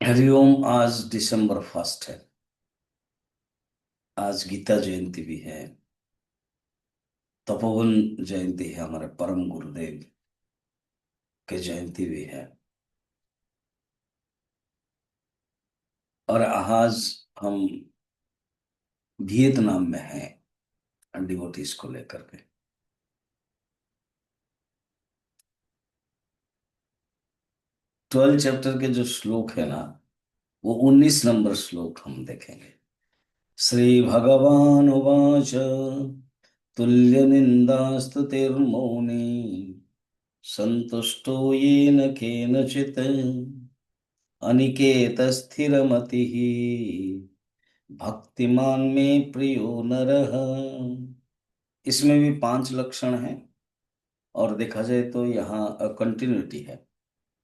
हरिओम। आज दिसंबर 1 है। आज गीता जयंती भी है। तपोवन जयंती है, हमारे परम गुरुदेव के जयंती भी है। और आज हम वियतनाम में हैं डिवोटीज को लेकर के। 12 चैप्टर के जो श्लोक है ना, वो 19 नंबर श्लोक हम देखेंगे। श्री भगवान उवाच तुल्य निंदास्तुतिर्मौनी संतुष्टो येन केनचित् अनिकेत स्थिरमतिः भक्तिमान में प्रियो नरः। इसमें भी 5 लक्षण हैं। और देखा जाए तो यहाँ कंटिन्यूटी है।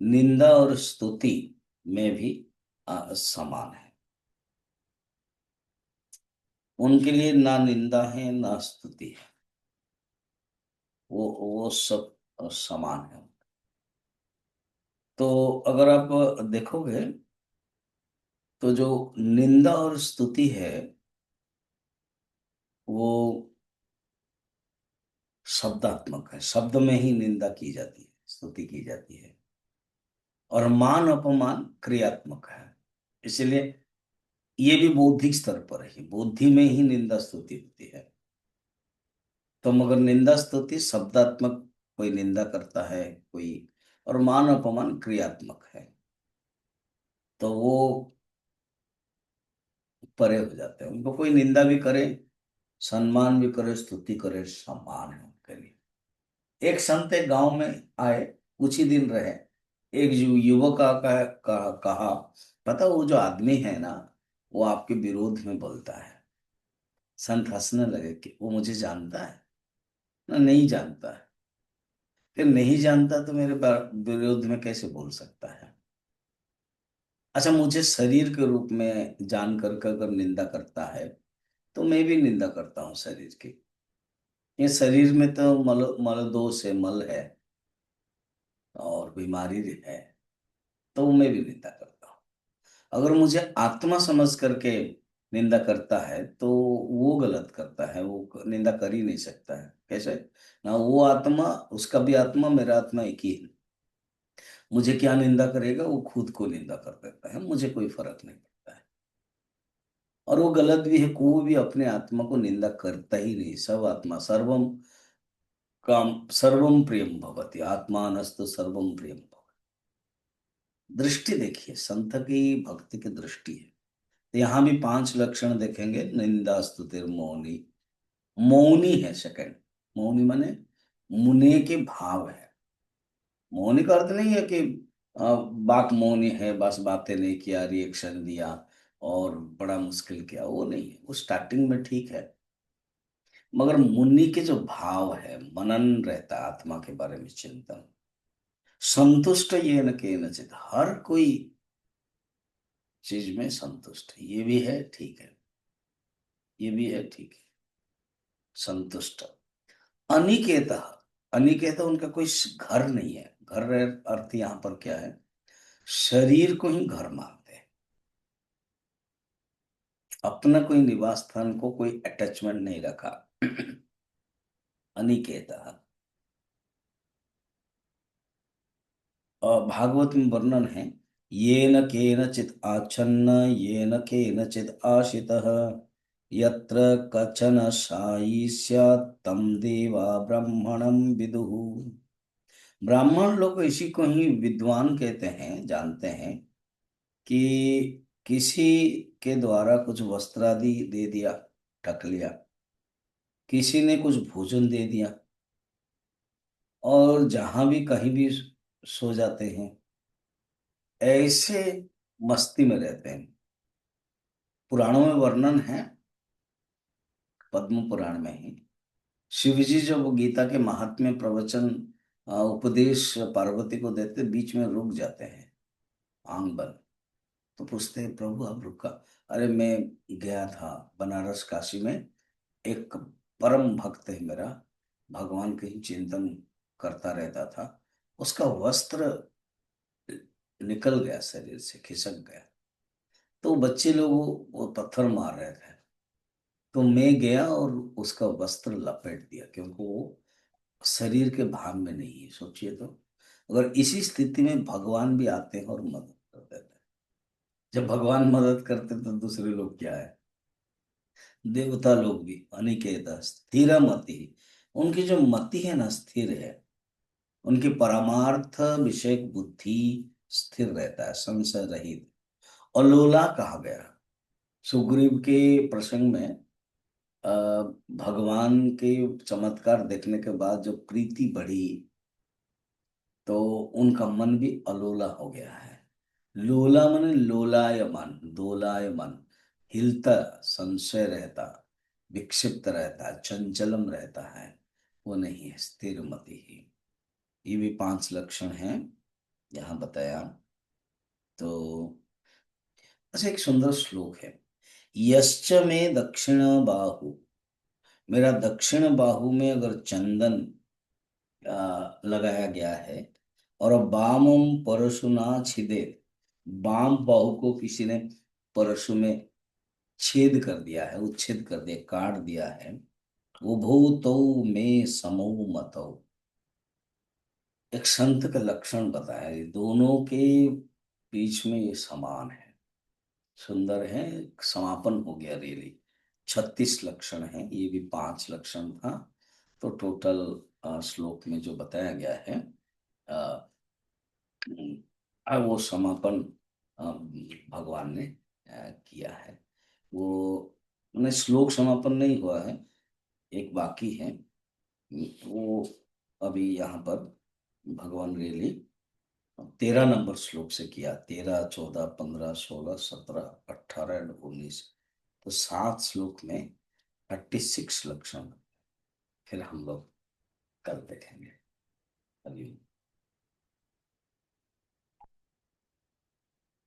निंदा और स्तुति में भी समान है। उनके लिए ना निंदा है ना स्तुति है। वो सब समान है। तो अगर आप देखोगे तो जो निंदा और स्तुति है वो शब्दात्मक है। शब्द में ही निंदा की जाती है, स्तुति की जाती है। और मान अपमान क्रियात्मक है। इसलिए ये भी बौद्धिक स्तर पर है, बुद्धि में ही निंदा स्तुति होती है। तो मगर निंदा स्तुति शब्दात्मक, कोई निंदा करता है कोई, और मान अपमान क्रियात्मक है। तो वो परे हो जाते हैं। उनको कोई निंदा भी करे, सम्मान भी करे, स्तुति करे, सम्मान है उनके लिए। एक संत एक गांव में आए, कुछ ही दिन रहे। एक युवक कहा, पता वो जो आदमी है ना, वो आपके विरोध में बोलता है। संत हंसने लगे कि वो मुझे जानता है ना? नहीं जानता है। फिर नहीं जानता तो मेरे विरोध में कैसे बोल सकता है? अच्छा, मुझे शरीर के रूप में जान करके अगर निंदा करता है तो मैं भी निंदा करता हूँ शरीर की। ये शरीर में तो मल मल दोष है, मल है और बीमारी है। तो मैं भी निंदा करता हूँ। अगर मुझे आत्मा समझ करके निंदा करता है तो वो गलत करता है। वो निंदा कर ही नहीं सकता है। कैसे? ना वो आत्मा, उसका भी आत्मा, मेरा आत्मा एक ही है। मुझे क्या निंदा करेगा? वो खुद को निंदा कर देता है, मुझे कोई फर्क नहीं पड़ता है। और वो गलत भी है। कोई भी अपने आत्मा को निंदा करता ही नहीं। सब आत्मा सर्वम काम सर्वम प्रियम भवति, आत्मानस्तु सर्वम प्रियम भवति। दृष्टि देखिए, संत की भक्ति की दृष्टि है। तो यहाँ भी 5 लक्षण देखेंगे। निंदा स्तुतिर मौनी। मौनी है सेकंड। मौनी माने मुने के भाव है। मौनी का अर्थ नहीं है कि बाक मौनी है, बस बातें नहीं किया, रिएक्शन दिया और बड़ा मुश्किल किया, वो नहीं है। वो स्टार्टिंग में ठीक है। मगर मुनि के जो भाव है, मनन रहता है आत्मा के बारे में, चिंतन। संतुष्ट ये न के नचित, हर कोई चीज में संतुष्ट है। ये भी है ठीक है, ये भी है ठीक है, संतुष्ट। अनिकेत, अनिकेत उनका कोई घर नहीं है। घर अर्थ यहाँ पर क्या है? शरीर को ही घर मानते हैं। अपना कोई निवास स्थान को कोई अटैचमेंट नहीं रखा। अनिकेत। और भागवत में वर्णन है, ये न केनचित आच्छन्न ये न केनचित आशितः यत्र कचन साई स्यात् तं देवा ब्राह्मणं विदुः। ब्राह्मण लोग इसी को ही विद्वान कहते हैं, जानते हैं कि किसी के द्वारा कुछ वस्त्र आदि दे दिया, ढक लिया, किसी ने कुछ भोजन दे दिया, और जहां भी कहीं भी सो जाते हैं, ऐसे मस्ती में रहते हैं। पुराणों में वर्णन है, पद्म पुराण में ही शिव जी जब गीता के महात्म्य प्रवचन, उपदेश पार्वती को देते, बीच में रुक जाते हैं, आंग बंद। तो पूछते हैं, प्रभु आप रुका? अरे मैं गया था बनारस काशी में, एक परम भक्त है मेरा, भगवान के ही चिंतन करता रहता था, उसका वस्त्र निकल गया, शरीर से खिसक गया। तो बच्चे लोग वो पत्थर मार रहे थे, तो मैं गया और उसका वस्त्र लपेट दिया, क्योंकि वो शरीर के भान में नहीं है। सोचिए तो, अगर इसी स्थिति में भगवान भी आते हैं और मदद कर देते हैं। जब भगवान मदद करते हैं, तो दूसरे लोग क्या है, देवता लोग भी। अनिकेत स्थिर मति, उनकी जो मति है ना, स्थिर है। उनकी परमार्थ विषय बुद्धि स्थिर रहता है, संशय रहित। और लोला कहा गया सुग्रीव के प्रसंग में। अ, भगवान के चमत्कार देखने के बाद जो प्रीति बढ़ी, तो उनका मन भी अलोला हो गया है। लोला मन लोलायमान, दोलायमान, हिलता, संशय रहता, विक्षिप्त रहता है, चंचलम रहता है, वो नहीं है, स्थिर मति ही। ये भी 5 लक्षण हैं यहाँ बताया। तो अच्छा, एक सुंदर श्लोक है। यश्च में दक्षिण बाहु, मेरा दक्षिण बाहु में अगर चंदन लगाया गया है, और वामम परशुना छिदे, वाम बाहु को किसी ने परशु में छेद कर दिया है, उच्छेद कर दिया, काट दिया है। उभौ तौ में समौ मतौ, एक संत का लक्षण बताया, ये दोनों के बीच में ये समान है, सुंदर है। समापन हो गया रियली। 36 लक्षण है, ये भी 5 लक्षण था। तो टोटल श्लोक में जो बताया गया है, अ, वो समापन भगवान ने किया है। वो मैंने श्लोक समापन नहीं हुआ है, एक बाकी है। वो अभी यहाँ पर भगवान रियली 13 नंबर श्लोक से किया। 13, 14, 15, 16, 17, 18 एंड 19, तो 7 श्लोक में 36 लक्षण। फिर हम लोग कल देखेंगे। अभी